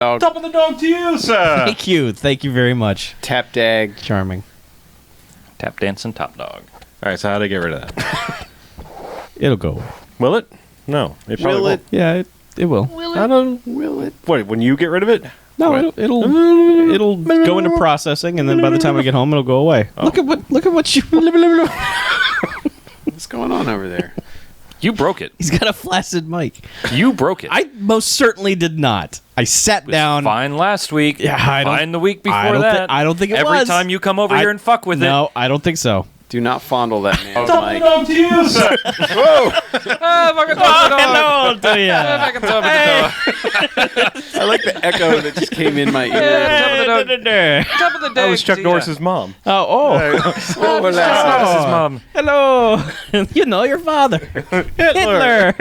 Top of the dog to you, sir. Thank you very much. Tap dag. Charming. Tap dancing top dog. All right, so how do I get rid of that? It'll go. Will it? No. It probably Will it? Yeah, it will. I don't. Will it? Wait, when you get rid of it? No, it'll go into processing, and then by the time I get home, it'll go away. Oh. Look at what you. What's going on over there? You broke it. He's got a flaccid mic. You broke it. I most certainly did not. I sat down. Fine last week. Yeah, fine the week before I don't think it Every was. time you come over here and fuck with it. No, I don't think so. Do not fondle that man's Top of the mic. dog to you, sir. Whoa. Fucking top of the dog. Hello to you. Fucking top of the dog. I like the echo that just came in my ear. Top of the dog. Top of the dog. That was Chuck to Norris's mom. Oh. Chuck Norris's mom. Hello. You know your father. Hitler.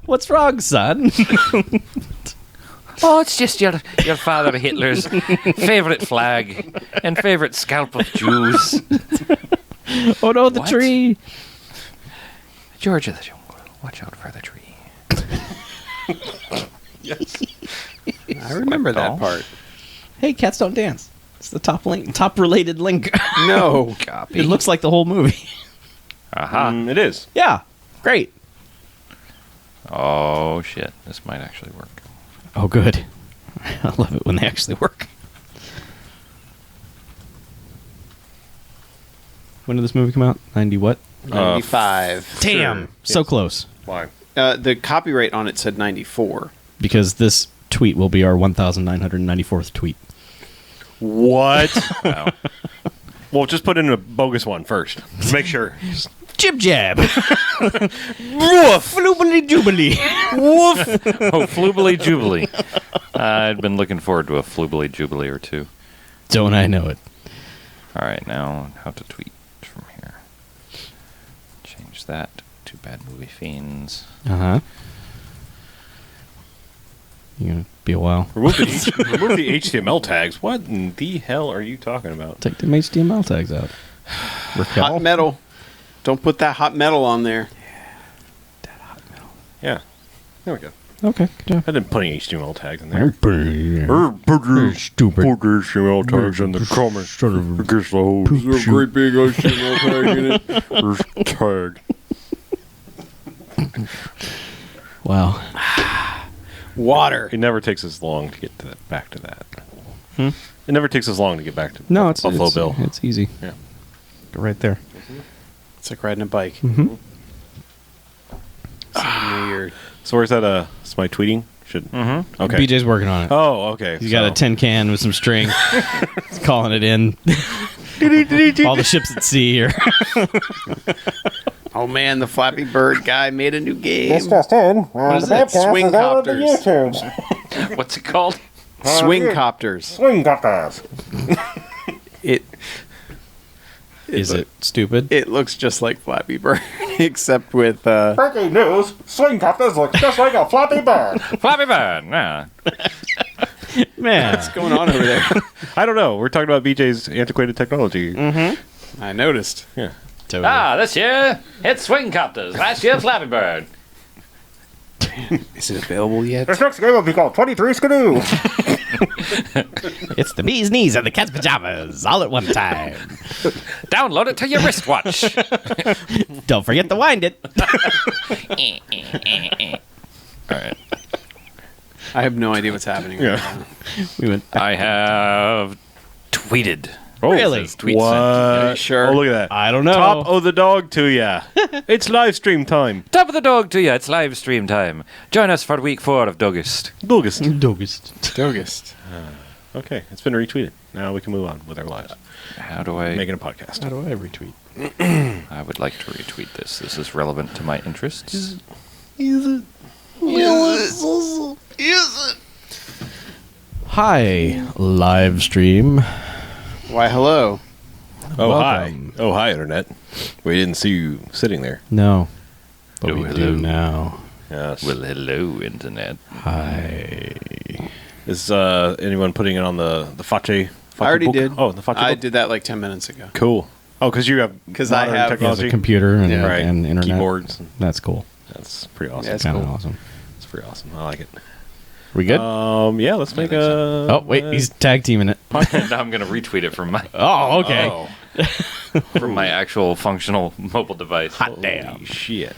What's wrong, son? Oh, it's just your father Hitler's favorite flag and favorite scalp of Jews. Oh no, the What? tree. George of the jungle. Watch out for the tree. I remember that part. Hey, cats don't dance. It's the top related link. No. Copy. It looks like the whole movie. Aha. It is. Yeah, great. Oh, shit. This might actually work. Oh, good. I love it when they actually work. When did this movie come out? 90 what? 95. Damn, so Yes. close. Why? The copyright on it said 94. Because this tweet will be our 1994th tweet. What? Wow. Well, just put in a bogus one first. Make sure. Jib jab. Floobly jubilee. Woof. Oh, Floobly Jubilee. I'd been looking forward to a Floobly Jubilee or two. Don't I know it? All right, now how to tweet from here. Change that to Bad Movie Fiends. Uh-huh. You're going to be a while. Remove the HTML tags. What in the hell are you talking about? Take them HTML tags out. Hot metal. Don't put that hot metal on there. Yeah. There we go. Okay, good job. I didn't put any HTML tags in there. Stupid. Put HTML tags in the comments. Sort of Against the whole Is there a great big HTML tag in it? tag. Wow. Water. It never takes as long to get to that, back to that. It never takes as long to get back to No, it's Buffalo Bill. It's easy. Yeah. Go right there. It's like riding a bike. Mm-hmm. So where's that? Is my tweeting? Should. Mm-hmm. Okay. BJ's working on it. Oh, okay. He's got a tin can with some string. He's calling it in. All the ships at sea here. Oh man, the Flappy Bird guy made a new game. This just in. What is The it? Bamcast Swing is out on the copters. YouTubes. What's it called? Swing copters. Swing copters. Is it stupid? It looks just like Flappy Bird, except with Breaking news. Swing copters look just like a Flappy Bird. Flappy Bird. Yeah. Man. what's going on over there. I don't know. We're talking about BJ's antiquated technology. I noticed. Yeah. Totally. Ah, this year, it's Swing Copters. Last year, Flappy Bird. Is it available yet? This next game will be called 23 Skidoo. It's the bee's knees and the cat's pajamas all at one time. Download it to your wristwatch. Don't forget to wind it. All right. I have no idea what's happening right now. We went back. I have tweeted. Oh, Really? It says tweet What? sent. Are you sure? Oh, look at that. I don't know. Top of the dog to ya. It's live stream time. Top of the dog to you. It's live stream time. Join us for week 4 of Dogist. Dogist. Dogist. Okay, it's been retweeted. Now we can move on with our lives. How do I... Making a podcast. How do I retweet? I would like to retweet this. This is relevant to my interests. Hi, live stream. Why, hello. Oh, Welcome. hi. Oh, hi, Internet. We didn't see you sitting there. No. But Oh, we hello. do now. Yes. Well, hello, Internet. Hi. Is anyone putting it on the Fache? I already book? did. Oh, the Fache I book? did that like 10 minutes ago. Cool. Oh, because you have Because I modern have- He has technology. a computer and, Yeah. Right. and internet. Keyboards. That's cool. That's pretty awesome. Yeah, it's Kind of cool. awesome. It's pretty awesome. I like it. We good? Yeah, let's make a. Oh, wait. He's tag teaming it. Now I'm going to retweet it from my Oh, okay. from my actual functional mobile device. Hot damn. Shit.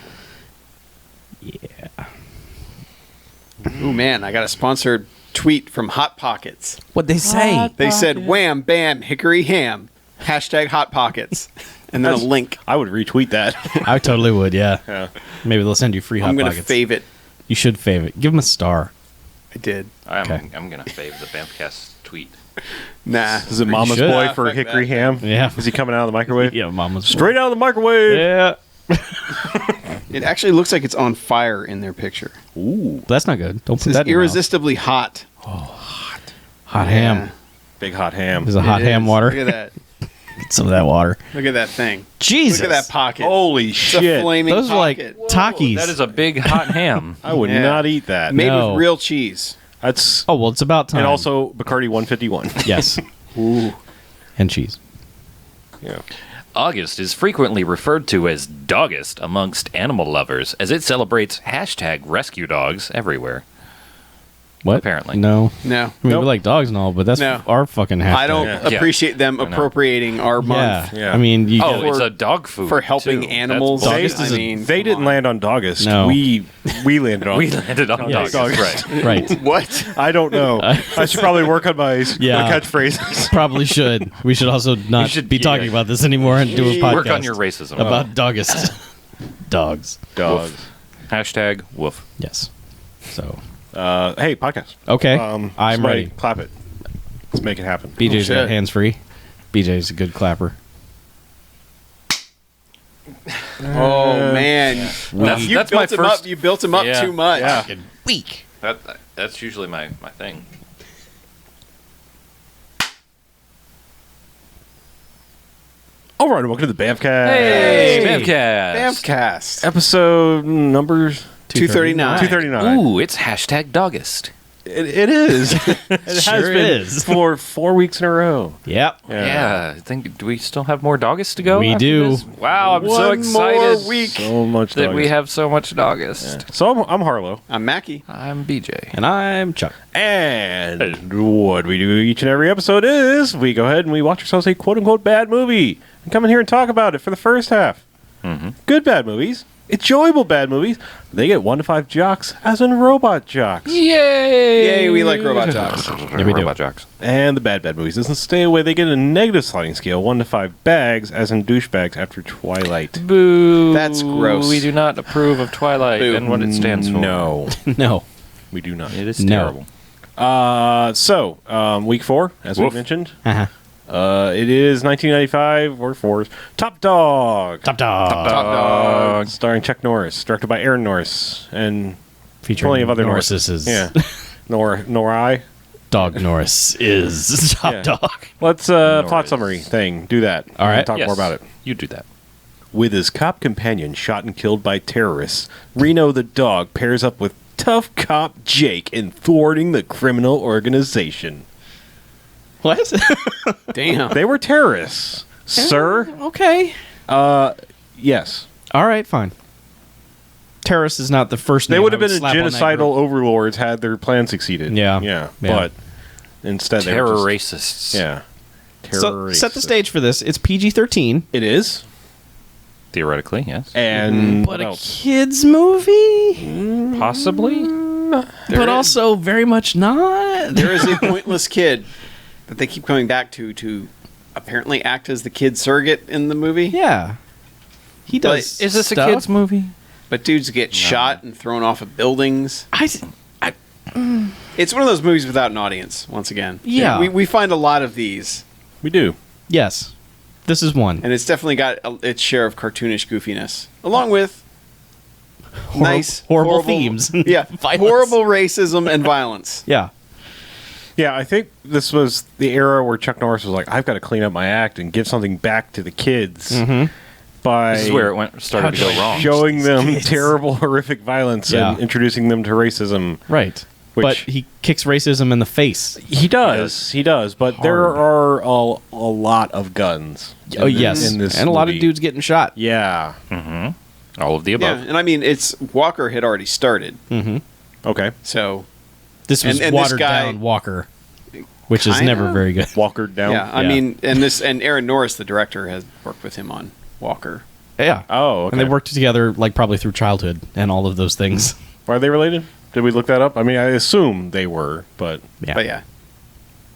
Yeah. Ooh, man, I got a sponsored tweet from Hot Pockets. What'd they say? They said, wham, bam, hickory ham. Hashtag Hot Pockets. And then a link. I would retweet that. I totally would, yeah. Yeah. Maybe they'll send you free Hot I'm going to Pockets. fave it. You should fave it. Give him a star. I did. Okay. I'm going to fave the BMFcast tweet. Nah. Is it Mama's should. boy Ah, for fuck hickory that. ham? Yeah. Is he coming out of the microwave? Yeah, Mama's Straight out of the microwave. Yeah. It actually looks like it's on fire in their picture. Ooh. That's not good. Don't It put says that in your mouth. irresistibly hot. Hot ham. Big hot ham. There's a hot It ham is. water. Look at that. Get some of that water. Look at that thing. Jesus. Look at that pocket. Holy It's a shit. flaming Those are like pocket. Takis. That is a big hot ham. I would Yeah. not eat that. Made No. with real cheese. That's Oh, well, it's about time. and also Bacardi 151. Yes. Ooh. And cheese. Yeah. August is frequently referred to as Dogust amongst animal lovers, as it celebrates hashtag rescue dogs everywhere. What? Apparently. No. No. I mean, Nope. we like dogs and all, but that's No. our fucking hashtag. I don't Yeah. appreciate them I know. appropriating our month Yeah. Yeah. I mean, you Oh, get- it's a dog food for helping too. animals. That's August bullshit. is I mean, They come didn't on. land on August. No. We landed on We landed on Yes. August, right? right. What? I don't know. I should probably work on my Yeah. catchphrases. Probably should. We should also not should- be talking yeah. about this anymore and do a podcast. Work on your racism. about doggist. Dogs. Dogs. Hashtag woof. Yes. So, Hey, podcast. okay. I'm somebody ready. Clap it. Let's make it happen. BJ's shit. got hands free. BJ's a good clapper. Oh man! That's- you that's built my him first- up. You built him up Yeah. too much. Yeah. Weak. That's usually my thing. All right, welcome to the BMFcast. Hey, Hey. BMFcast. Bamfcast. Episode numbers 239. 239. Ooh, it's hashtag Dogust. It is. It has Sure been is. for 4 weeks in a row. Yep. Yeah. I think. Do we still have more Dogust to go? We after do. this? Wow, I'm so One excited. more week. So much that we August. have so much Dogust. So I'm Harlow. I'm Mackie. I'm BJ. And I'm Chuck. And what we do each and every episode is we go ahead and we watch ourselves a quote-unquote bad movie and come in here and talk about it for the first half. Mm-hmm. Good bad movies. Enjoyable bad movies. They get 1 to 5 jocks, as in robot jocks. Yay! Yay, we like robot jocks. Yeah, we do. Robot jocks. And the bad movies doesn't stay away. They get a negative sliding scale, 1 to 5 bags, as in douchebags after Twilight. Boo. That's gross. We do not approve of Twilight Boo. and what it stands for. No, No. we do not. It is No. terrible. So, week 4, as we Woof. mentioned. Uh-huh. It is 1995 or 4's Top Dog. Top dog. Top dog. Starring Chuck Norris, directed by Aaron Norris, and Featuring plenty of other Norrises. yeah, Nor. Dog Norris is top Yeah. dog. Let's Norris. plot summary thing. Do that. All right. Talk Yes. more about it. You do that. With his cop companion shot and killed by terrorists, Reno the dog pairs up with tough cop Jake in thwarting the criminal organization. What? Damn. They were terrorists, sir. Okay. Yes. All right, fine. Terrorist is not the first They name would I have been slap on that genocidal group. overlords had their plan succeeded. Yeah. Yeah. Yeah. But instead they Terror were just, racists. Yeah. So set the stage for this. It's PG-13, It is. Theoretically, yes. And but what a else? kids movie, Possibly. but also very much not. There is a pointless kid that they keep coming back to apparently act as the kid surrogate in the movie. Yeah, he does. Is this stuff. a kids movie? But dudes get shot and thrown off of buildings. I It's one of those movies without an audience, once again. Yeah. We find a lot of these, We do. yes, this is one. and it's definitely got its share of cartoonish goofiness, along with horrible themes. Yeah, Violence. horrible racism and violence. Yeah, Yeah, I think this was the era where Chuck Norris was like, I've got to clean up my act and give something back to the kids by This is where it started to go wrong. showing them kids. terrible, horrific violence Yeah. and introducing them to racism. right. Which- but he kicks racism in the face. He does, but there are a lot of guns. Oh yes, in this and a lot of movie. dudes getting shot. Yeah. All of the Yeah, above. and I mean, it's Walker had already started, Okay. so This was And this watered guy- down Walker, which is Kinda? never very good. Walker down. Yeah, I mean, and Aaron Norris, the director, has worked with him on Walker. Yeah. Oh, okay. And they worked together like probably through childhood and all of those things. Are they related? Did we look that up? I mean, I assume they were, but Yeah. But yeah,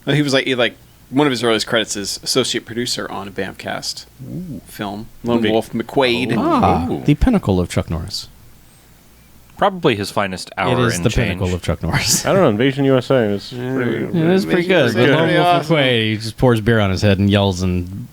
well, he was like one of his earliest credits is associate producer on a BMFcast film, Lone Movie. Wolf McQuaid. Ah, Ooh. the pinnacle of Chuck Norris. Probably his finest hour It is and the change. pinnacle of Chuck Norris. I don't know. Invasion USA is pretty. It is pretty good. But Pretty Lone Wolf awesome. McQuaid, he just pours beer on his head and yells and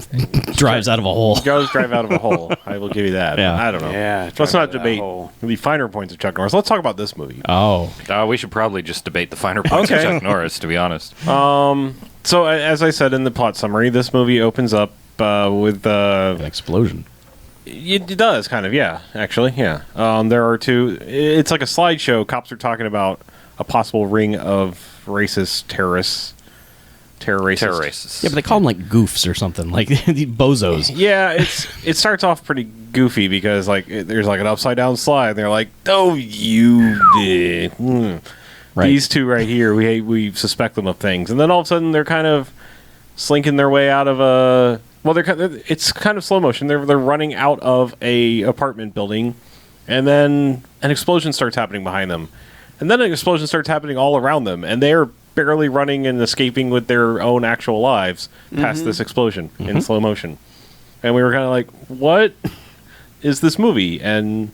drives out of a hole. Goes drive out of a hole. I will give you that. Yeah. I don't know. Yeah, Let's drive not out of that debate hole. the finer points of Chuck Norris. Let's talk about this movie. Oh. We should probably just debate the finer points Okay. of Chuck Norris, to be honest. So, as I said in the plot summary, this movie opens up with An explosion. It does kind of, yeah. Actually, yeah. There are two. It's like a slideshow. Cops are talking about a possible ring of racist terrorists. Terror racists. Yeah, but they call them like goofs or something, like the bozos. Yeah, it starts off pretty goofy because there's like an upside down slide. And they're like, "Oh, you did." Right. These two right here, we suspect them of things, and then all of a sudden they're kind of slinking their way out of a. Well, it's kind of slow motion. They're running out of a apartment building, and then an explosion starts happening behind them, and then an explosion starts happening all around them, and they're barely running and escaping with their own actual lives past this explosion in slow motion. And we were kind of like, "What is this movie?" And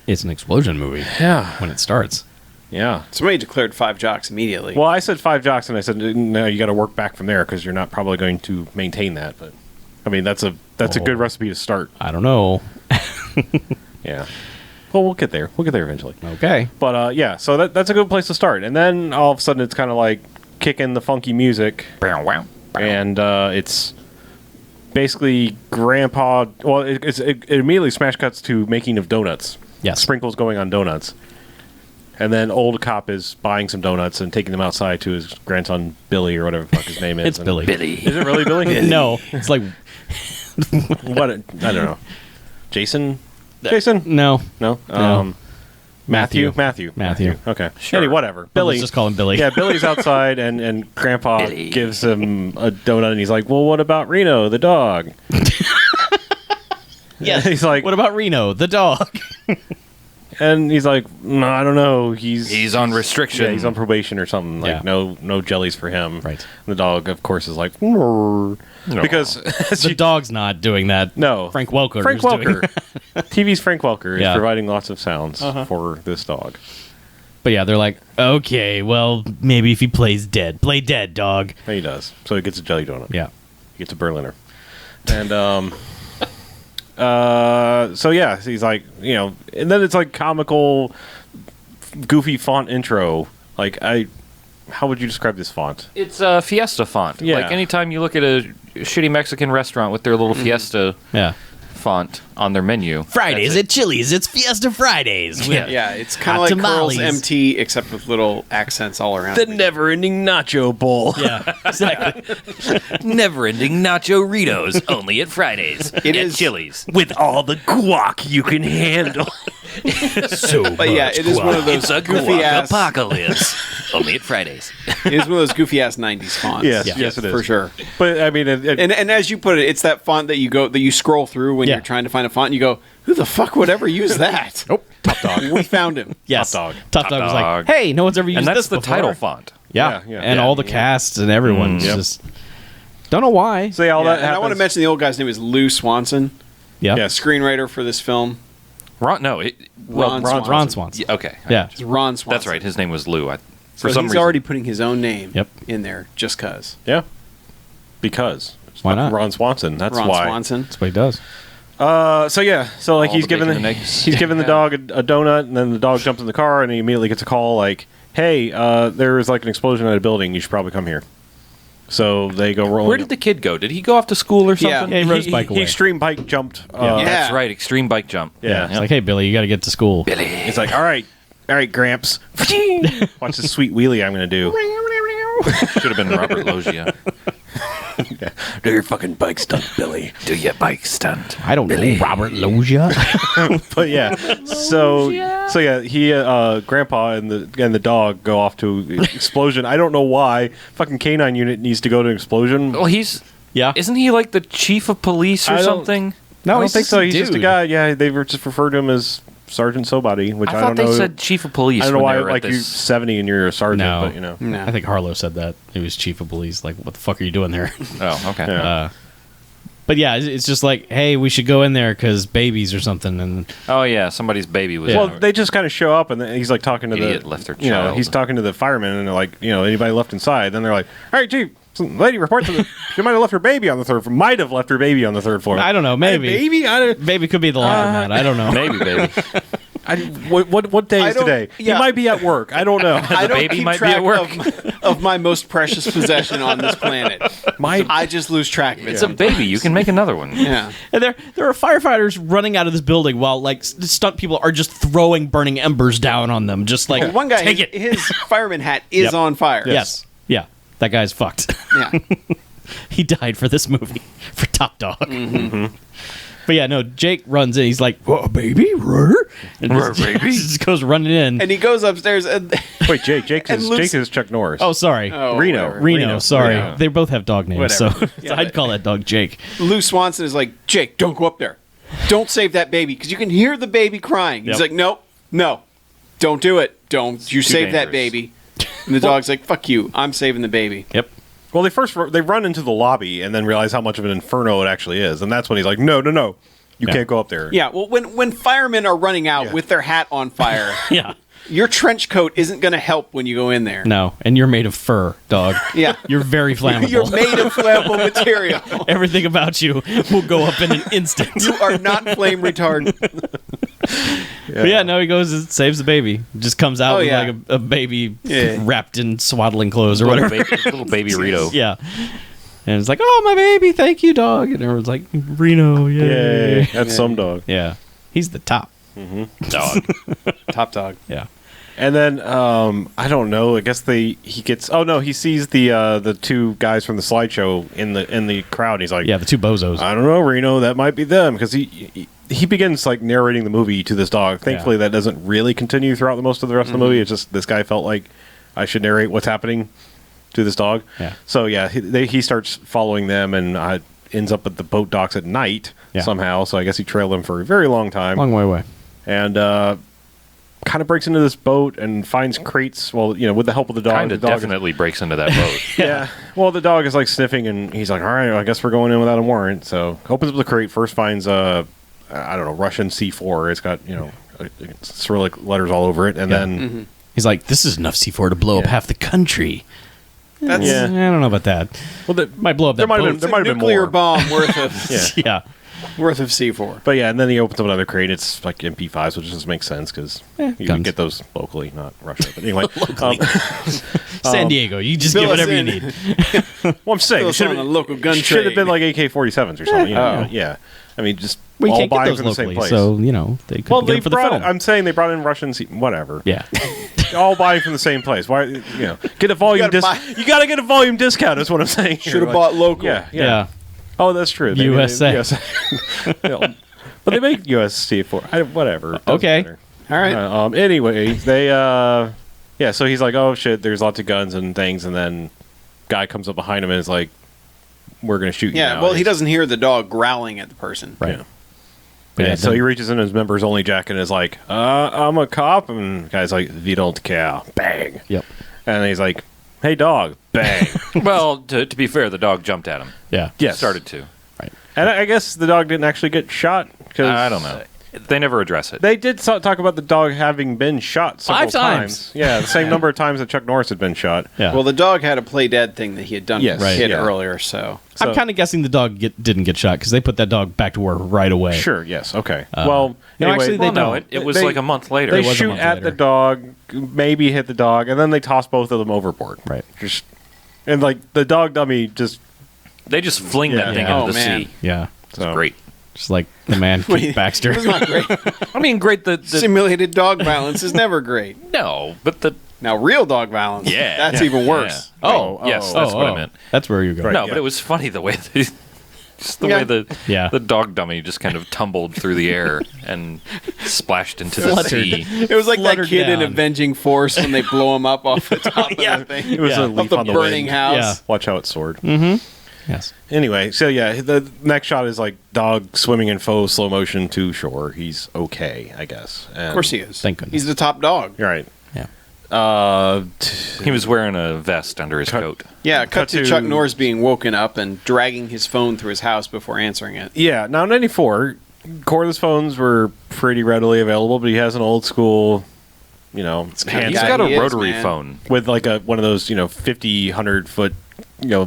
It's an explosion movie yeah, when it starts. yeah. Somebody declared 5 jocks immediately. Well, I said 5 jocks, and I said, "No, you got to work back from there because you're not probably going to maintain that." But I mean, that's a good recipe to start. I don't know. Yeah. Well, we'll get there. We'll get there eventually. Okay. But yeah, so that's a good place to start. And then all of a sudden, it's kind of like kicking the funky music, and it's basically Grandpa. Well, it immediately smash cuts to making of donuts. Yes. Sprinkles going on donuts. And then old cop is buying some donuts and taking them outside to his grandson Billy or whatever the fuck his name is. It's And- Billy. Is it really Billy? No, it's like What? I don't know. Jason? Jason? no. No. No. Matthew. Okay. Sure. Anyway, whatever. Billy. Let's just call him Billy. Yeah, Billy's outside, and Grandpa Billy. gives him a donut, and he's like, "Well, what about Reno, the dog?" Yes. He's like, What about Reno, the dog? and he's like, "No, I don't know. He's on restriction. Yeah, he's on probation or something. Like, Yeah. no jellies for him." Right. And the dog, of course, is like, "Rrr." Because The dog's not doing that. no, Frank Welker. Frank is doing Welker, TV's Frank Welker is Yeah. providing lots of sounds for this dog. But yeah, they're like, okay, well, maybe if he plays dead, play dead, dog. And he does. So he gets a jelly donut. Yeah. He gets a Berliner. And so yeah, he's like, and then it's like comical, goofy font intro. Like how would you describe this font? It's a Fiesta font. Yeah. Like anytime you look at a shitty Mexican restaurant with their little Fiesta Yeah. font on their menu. Fridays that's at Chili's, it's Fiesta Fridays. Yeah. yeah, it's kind Hot of like Curl's tamales. MT, except with little accents all around. The it. never-ending nacho bowl. Yeah, exactly. Never-ending nacho Ritos, only at Fridays. It at is- Chili's. With all the guac you can handle. So But yeah, it is one of those It's a goofy guac ass. apocalypse, only at Fridays. It is one of those goofy ass '90s fonts. Yes, it is. for sure. But I mean, And as you put it, it's that font that you scroll through when Yeah. you're trying to find a font. And you go, who the fuck would ever use that? oh, Top Dog. We found him. Yes. Top Dog. Top Dog was Dog. like, hey, no one's ever used And that's this the before. title font. Yeah. Yeah, And yeah. all the casts and everyone. Yep. Just don't know why. So yeah, all Yeah, that and I want to happens. mention the old guy's name is Lou Swanson, Yeah. Yes. screenwriter for this film. Ron Swanson. Ron Swanson. Yeah, okay. Yeah. It's Ron Swanson. That's right. His name was Lou. For So some he's reason. already putting his own name Yep. in there just because. Yeah. Because. It's Why not? Ron Swanson. That's Ron why. Swanson. That's what he does. So yeah, so like All he's the giving bacon and eggs. he's giving the dog a donut, and then the dog jumps in the car, and he immediately gets a call like, "Hey, there is like an explosion at a building. You should probably come here." So they go rolling. Where did the kid go? Did he go off to school or Yeah. something? Yeah, he rode his bike He away. extreme bike jumped. Yeah. That's Yeah. right. Extreme bike jump. Yeah. It's like, hey, Billy, you got to get to school. He's like, all right, Gramps. Watch this sweet wheelie I'm going to do. Should have been Robert Loggia. Do your fucking bike stunt, Billy. Do your bike stunt. I don't know. Robert Loggia. But yeah, so yeah, he Grandpa and the dog go off to explosion. I don't know why. Fucking canine unit needs to go to explosion. Well, Yeah. isn't he like the chief of police or I don't- something? No, I don't he's think just so. a He's just a dude. guy. Yeah, they were just referred to him as Sergeant Somebody, which I, I don't thought they know. said chief of police. I don't know when why. they were at Like you're this. 70 and you're a sergeant, No. but you know. No. I think Harlow said that. He was chief of police. Like, what the fuck are you doing there? Oh, okay. Yeah. But yeah, it's just like, hey, we should go in there because babies or something. And Oh yeah, somebody's baby was. Well, they just kind of show up, and then he's like talking to Idiot the left their You know, child. he's talking to the firemen, and they're like, anybody left inside? Then they're like, all right, Chief, some lady reports that she might have left her baby on the third floor. Might have left her baby on the third floor. I don't know, maybe. Baby? I don't. Maybe could be the laundromat. I don't know. maybe baby. What day I is don't- today? yeah. He might be at work. I don't know. I don't baby keep might be track at work. of my most precious possession on this planet. I just lose track of it. It's a baby. You can make another one. Yeah. And there are firefighters running out of this building while like stunt people are just throwing burning embers down on them. Just like One guy, take it. his fireman hat is Yep. on fire. Yes. Yeah. That guy's fucked. Yeah. He died for this movie for Top Dog. But yeah, no. Jake runs in. He's like, "Whoa, baby, rrr," and just goes running in. And he goes upstairs and Wait, Jake And Luke's- is Chuck Norris. Oh, sorry, Reno. whatever. Reno. Sorry, Reno. they both have dog names, Whatever. so Yeah, I'd call that dog Jake. Lou Swanson is like, Jake, don't go up there. Don't save that baby because you can hear the baby crying. He's Yep. like, no, don't do it. Don't you save that dangerous. baby. And the dog's like, fuck you. I'm saving the baby. Yep. Well, they run into the lobby and then realize how much of an inferno it actually is, and that's when he's like, no, you Yeah. can't go up there. Yeah, well, when firemen are running out Yeah. with their hat on fire, Yeah. your trench coat isn't going to help when you go in there. No, and you're made of fur, dog. Yeah. You're very flammable. You're made of flammable material. Everything about you will go up in an instant. You are not flame retardant. But yeah, no, he goes and saves the baby. Just comes out Oh, with yeah. like a baby Yeah. wrapped in swaddling clothes or Little whatever. baby, little baby Rito. Yeah. And it's like, oh, my baby, thank you, dog. And everyone's like, Reno, yay. Yay, that's some dog. Yeah. He's the top. Dog. Top dog. Yeah. And then I don't know. I guess he gets. Oh no, he sees the two guys from the slideshow in the crowd. He's like, Yeah, the two bozos. I don't know, Reno. That might be them because he begins like narrating the movie to this dog. Thankfully, that doesn't really continue throughout the most of the rest of the movie. It's just this guy felt like I should narrate what's happening to this dog. Yeah. So yeah, he starts following them and ends up at the boat docks at night somehow. So I guess he trailed them for a very long time. Long way away. And kind of breaks into this boat and finds crates. Well, with the help of the dog. Kind the of dog definitely breaks into that boat. yeah. Well, the dog is like sniffing, and he's like, "All right, I guess we're going in without a warrant." So opens up the crate. First finds I don't know, Russian C4. It's got Cyrillic letters all over it, and then He's like, this is enough C4 to blow up half the country. That's Yeah. I don't know about that. well, Might blow up that there might have boat. been there might have been nuclear more. bomb worth of Yeah. worth of C4. But yeah, and then he opens up another crate. It's like MP5s, which just makes sense because you can guns. get those locally, not Russia. But anyway, San Diego. You just Fill get us whatever you in. need. well, I'm saying Fill it us should on have a local gun should have trade. been like AK-47s or something. Yeah. I mean, just Well, you all can't get buying those from the same locally, place. so, they could well, get they them for the brought film. it. I'm saying they brought in Russian. Whatever. Yeah. all buying from the same place. Why? Get a volume You gotta discount. You got to get a volume discount. Is what I'm saying. Should have bought local. Yeah. Yeah. Oh, that's true. USA. Yeah. But they make USC for whatever. Doesn't Okay. matter. All right. Anyway, they yeah. So he's like, oh shit, there's lots of guns and things, and then guy comes up behind him and is like, we're gonna shoot you. Yeah, now. well, he doesn't hear the dog growling at the person. Right. Yeah. But Yeah, yeah, so he reaches in his members only jacket and is like, I'm a cop, and the guy's like, we don't care. Bang. Yep. And he's like, hey dog. Bang. Well, to be fair, the dog jumped at him. Yeah. Yes. Started to. And I guess the dog didn't actually get shot. Cause I don't know. They never address it. They did talk about the dog having been shot several 5 times. Yeah, the same number of times that Chuck Norris had been shot. Yeah. Well, the dog had a play dead thing that he had done Yes, to his kid yeah. earlier, so. I'm kind of guessing the dog didn't get shot because they put that dog back to work right away. Sure, yes, okay. Well, no, anyway, actually, they Well, no, don't. it was They- like a month later. they was a shoot month at later. the dog, maybe hit the dog, and then they toss both of them overboard. Right. Just and like the dog dummy just They just fling that thing Yeah. into the Oh, man. sea. Yeah. so. Great. Just like the man Keith Baxter. It was not great. I mean, great. The Simulated dog violence is never great. no, but the Now, real dog violence. Yeah. That's even worse. Yeah. Oh, yes, that's what I meant. That's where you're going. No, yeah. but it was funny the way just the Yeah. way Yeah. the dog dummy just kind of tumbled through the air and splashed into the Fluttered. sea. It was like that Fluttered kid in down. Avenging Force when they blow him up off the top of the thing. It was Yeah. a Of leaf the on the burning wind. house. Yeah. Watch how it soared. Yes. Anyway, so yeah, the next shot is like dog swimming in faux slow motion to shore. He's okay, I guess. Of course he is. Thank goodness. He's the top dog. You're right. Yeah. He was wearing a vest under his coat. Yeah, cut Cut to to- Chuck Norris being woken up and dragging his phone through his house before answering it. Yeah, now in 94, cordless phones were pretty readily available, but he has an old school, kinda hand He's guy got a he is, rotary man. phone. with like one of those, 50, 100-foot,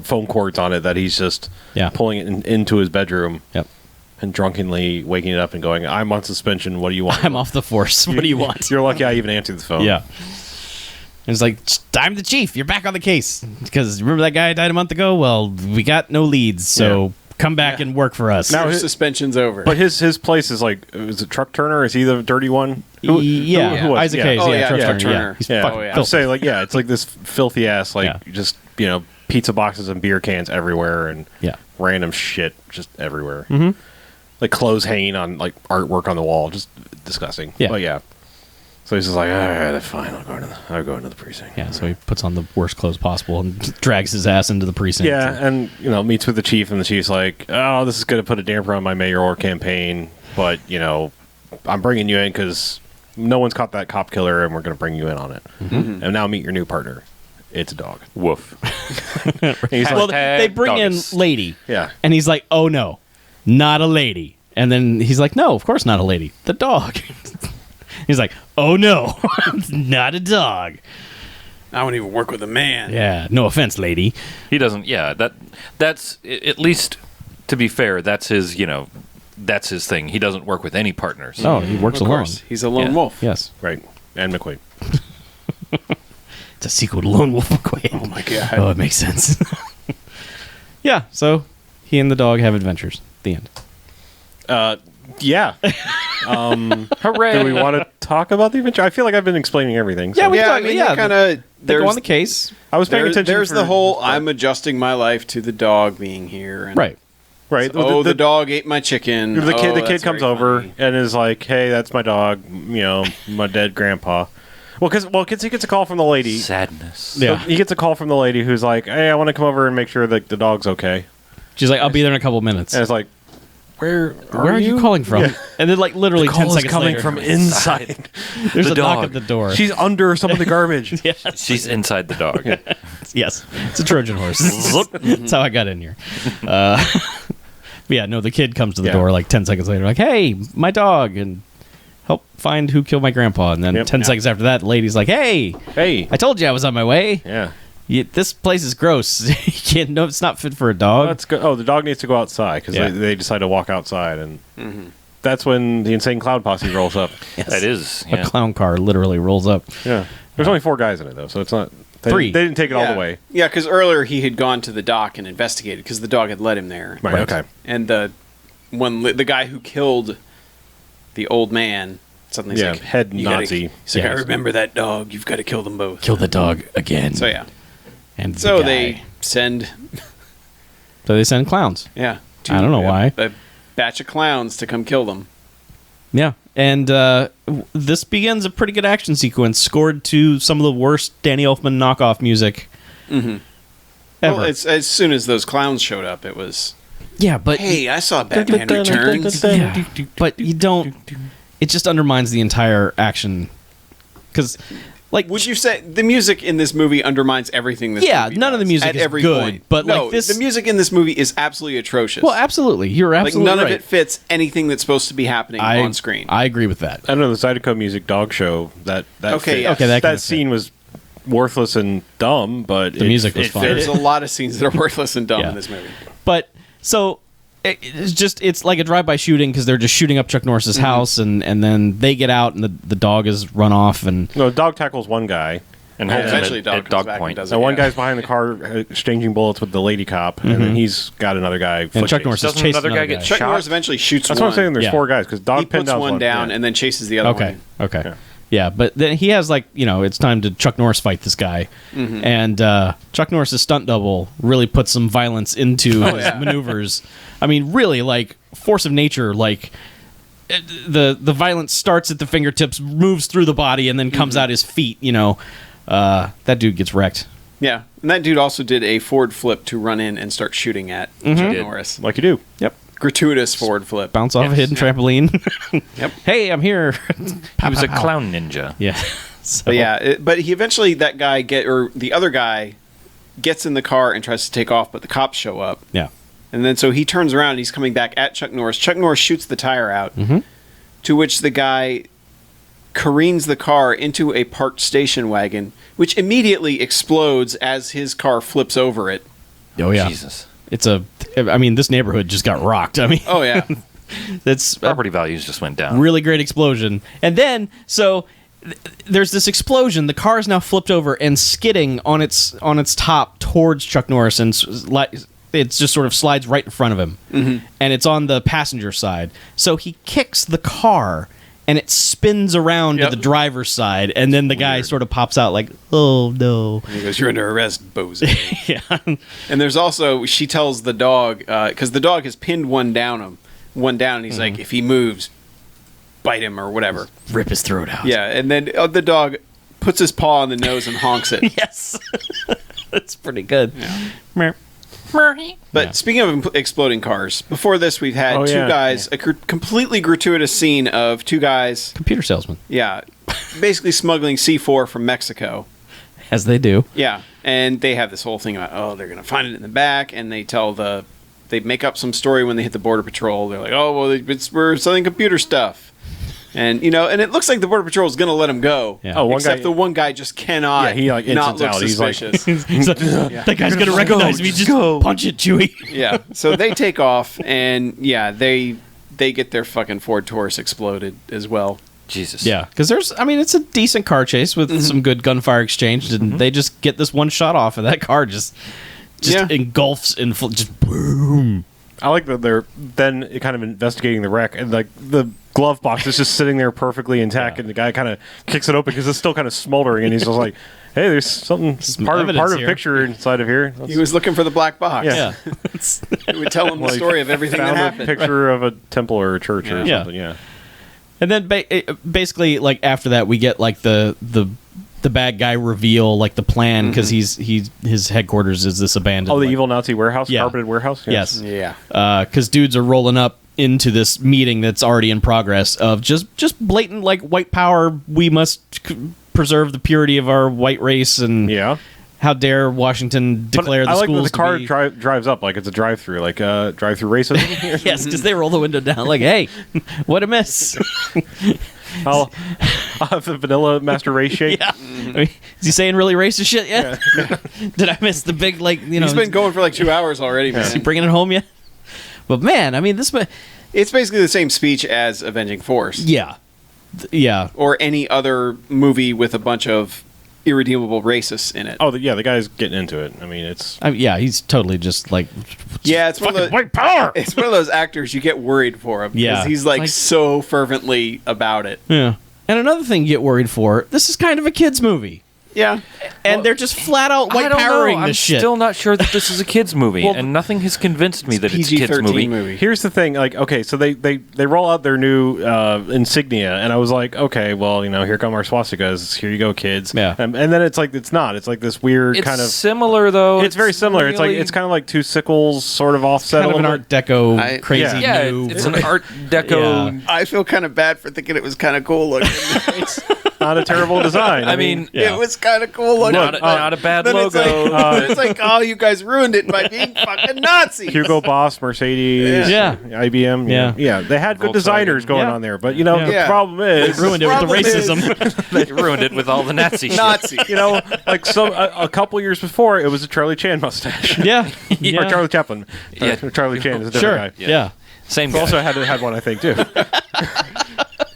phone cords on it that he's just Yeah. pulling it into his bedroom Yep. and drunkenly waking it up and going, "I'm on suspension. What do you want?" I'm off the force. What do you want? You're lucky I even answered the phone. Yeah. And it's like, I'm the chief. You're back on the case. Because remember that guy died a month ago? Well, we got no leads, so come back and work for us. Now Your his- suspension's over. But his place is like, is it Truck Turner? Is he the dirty one? yeah, who was- Isaac yeah. Hayes. Oh, yeah, yeah, Truck yeah, Turner. Turner. Yeah. He's Yeah, fucking Oh, yeah. I'll filthy. say like, yeah, it's like this filthy ass, like Yeah. just pizza boxes and beer cans everywhere, and Yeah. random shit just everywhere. Mm-hmm. Like clothes hanging on like artwork on the wall, just disgusting. Yeah. But yeah. So he's just like, all right, fine, I'll go into the precinct. Yeah, so he puts on the worst clothes possible and drags his ass into the precinct. Yeah, and meets with the chief, and the chief's like, "Oh, this is going to put a damper on my mayoral campaign, but I'm bringing you in because no one's caught that cop killer, and we're going to bring you in on it. Mm-hmm. And now meet your new partner. It's a dog." Woof. And he's Well, Hashtag they bring doggies. in lady. yeah, And he's like, oh no, not a lady. And then he's like, no, of course not a lady. The dog. He's like, oh no, not a dog. I won't even work with a man. Yeah, no offense, lady. He doesn't. Yeah, that's at least to be fair. That's his. That's his thing. He doesn't work with any partners. Oh, he works Of alone. course. He's a lone Yeah. wolf. Yes. right. And McQuaid. It's a sequel to Lone Wolf McQuaid. Oh my god. Oh, it makes sense. Yeah, so he and the dog have adventures. The end. Yeah. Hooray! Do we want to talk about the adventure? I feel like I've been explaining everything. So. Yeah, we yeah, talk- I mean, yeah, they kind of They go on the case. I was paying attention. There's for the whole this part. I'm adjusting my life to the dog being here. And, Right. right. Oh, the dog ate my chicken. The kid, Oh, the kid that's comes very over funny. and is like, "Hey, that's my dog. My dead grandpa." Well, because he gets a call from the lady. Sadness. Yeah. He gets a call from the lady who's like, "Hey, I want to come over and make sure that the dog's okay." She's like, I'll be there in a couple minutes. And it's like, "Where Where are you calling from? Yeah. And then, like, literally 10 Call is seconds coming later, from inside. there's the a knock dog. at the door. She's under some of the garbage. yeah. She's inside the dog. Yes. It's a Trojan horse. That's how I got in here. But yeah, no, the kid comes to the Yeah. door like 10 seconds later, like, hey, my dog, and help find who killed my grandpa. And then Yep. 10 seconds after that, the lady's like, hey, Hey. I told you I was on my way. Yeah. This place is gross. You can't, no, it's not fit for a dog. Let's go. Oh, the dog needs to go outside because Yeah. they decide to walk outside, and that's when the insane clown posse rolls up. Yes. That is. A Yeah. clown car literally rolls up. Yeah. There's only 4 guys in it though, so it's not. Three. They didn't take it all Yeah. the way. Yeah, because earlier he had gone to the dock and investigated because the dog had led him there. Right. Okay. And the guy who killed the old man suddenly Yeah, like, head "You gotta-" Nazi. He's like, Yeah. I remember that dog. You've got to kill them both. Kill the dog again. So yeah. And So the they guy. send send clowns. yeah. I don't know why. A batch of clowns to come kill them. Yeah, and this begins a pretty good action sequence scored to some of the worst Danny Elfman knockoff music ever. Well, it's as soon as those clowns showed up, it was yeah, but hey, I saw Batman Returns. yeah, but you don't. It just undermines the entire action because, like, Would you say the music in this movie undermines everything? This Yeah, movie none of the does music at is every good, point. but, no, like, this- the music in this movie is absolutely atrocious. well, absolutely, you're like absolutely none right. of it fits anything that's supposed to be happening on screen. I agree with that. I don't know the Zydeco Music Dog Show. That Okay, fit. yeah. Okay, that kind that of scene was worthless and dumb, but The music was fine. There's a lot of scenes that are worthless and dumb Yeah. in this movie. But so it's like a drive-by shooting because they're just shooting up Chuck Norris's house, and then they get out, and the dog is run off, and No, dog tackles one guy, And Yeah, holds him eventually, at dog comes dog back point. and does it. and one yeah. guy's behind the car exchanging bullets with the lady cop, and then he's got another guy. and foot Chuck chase. Norris is Doesn't chasing another guy another get guy. Chuck shot? Norris eventually shoots That's one. what I'm saying. There's Yeah. 4 guys because dog He pinned puts one down yeah. and then chases the other Okay, one. okay. Yeah. Yeah, but then he has it's time to Chuck Norris fight this guy, and Chuck Norris's stunt double really puts some violence into his maneuvers. I mean, really, like force of nature, like the violence starts at the fingertips, moves through the body, and then comes out his feet. That dude gets wrecked. Yeah, and that dude also did a forward flip to run in and start shooting at Chuck Norris. Like you do. Yep. Gratuitous forward flip. Bounce off a hidden trampoline. Yep. Hey, I'm here. He was a clown ninja. Yeah. So, But yeah, but he eventually, the other guy gets in the car and tries to take off, but the cops show up. Yeah. And then so he turns around and he's coming back at Chuck Norris. Chuck Norris shoots the tire out, to which the guy careens the car into a parked station wagon, which immediately explodes as his car flips over it. Oh, yeah. Jesus. This neighborhood just got rocked. Oh, yeah. That's Property values just went down. really great explosion. And then, there's this explosion. The car is now flipped over and skidding on its top towards Chuck Norris, and it just sort of slides right in front of him. And it's on the passenger side. So he kicks the car, and it spins around to the driver's side, and then the guy sort of pops out like, "Oh no!" And he goes, "You're under arrest, bozo." Yeah. And there's also, she tells the dog, because the dog has pinned one down, and he's like, if he moves, bite him or whatever. Rip his throat out. Yeah, and then the dog puts his paw on the nose and honks it. Yes. That's pretty good. Yeah. But speaking of exploding cars, before this we've had two guys, a completely gratuitous scene of two guys, Computer salesman. basically smuggling C4 from Mexico. As they do. Yeah, and they have this whole thing about, they're going to find it in the back, and they make up some story when they hit the Border Patrol. They're like, we're selling computer stuff. And and it looks like the Border Patrol is going to let him go. Yeah. Except the one guy just cannot not look suspicious. He's like, that guy's going to recognize me. Just punch it, Chewie. Yeah. So they take off, and they get their fucking Ford Taurus exploded as well. Jesus. Yeah, because it's a decent car chase with some good gunfire exchange, and they just get this one shot off, and that car just engulfs in just boom. I like that they're then kind of investigating the wreck, and like the glove box is just sitting there perfectly intact, and the guy kind of kicks it open because it's still kind of smoldering, and he's just like, "Hey, there's some part of here. picture inside of here." He was looking for the black box. Yeah. It would tell him the story of everything that Found happened. a picture of a temple or a church or something. Yeah. And then basically, like after that, we get like the bad guy reveal, like the plan, because his headquarters is this abandoned. Oh, the evil Nazi warehouse, Yeah. carpeted warehouse. Yes. Yeah. Because dudes are rolling up into this meeting that's already in progress of just blatant like white power. We must preserve the purity of our white race, and how dare Washington declare the I like schools that the car to be... drives up like it's a drive-through, like drive-through racism. Yes, because they roll the window down like, "Hey, what a miss!" I'll have the vanilla master race shake. Yeah. I mean, is he saying really racist shit yet? Did I miss the big He's been going for like 2 hours already, man. Is he bringing it home yet? But man, I mean, It's basically the same speech as Avenging Force. Yeah. Yeah. Or any other movie with a bunch of irredeemable racists in it. Oh, the guy's getting into it. I mean, he's totally just like... It's one of those, white power! It's one of those actors you get worried for him. Yeah. Because he's like so fervently about it. Yeah. And another thing you get worried for, this is kind of a kid's movie. Yeah. And they're just flat out white powering this shit. I'm still not sure that this is a kid's movie, and nothing has convinced me that it's a kid's movie. Here's the thing, like, okay, so they roll out their new insignia, and I was like, okay, well, here come our swastikas. Here you go, kids. Yeah. And then it's like it's not. It's like this weird It's kind of similar though. It's very similar. It's kind of like two sickles sort of offset. Kind of an a Art Deco crazy yeah, new... it's an Art Deco. Yeah. I feel kind of bad for thinking it was kind of cool looking. It's not a terrible design. I mean, it was kind of cool looking. Not a bad Then logo. It's like, oh, you guys ruined it by being fucking Nazis. Hugo Boss, Mercedes, Yeah. IBM. Yeah. They had good Volkswagen. designers going on there, but the Yeah. problem is Ruined it with the Problem is- racism. They ruined it with all the Nazi shit. Nazi. like a couple years before, it was a Charlie Chan mustache. Yeah. Or Charlie Chaplin. Yeah. Charlie Chan is a different Sure. guy. Yeah. Same He guy. also had one, I think, too.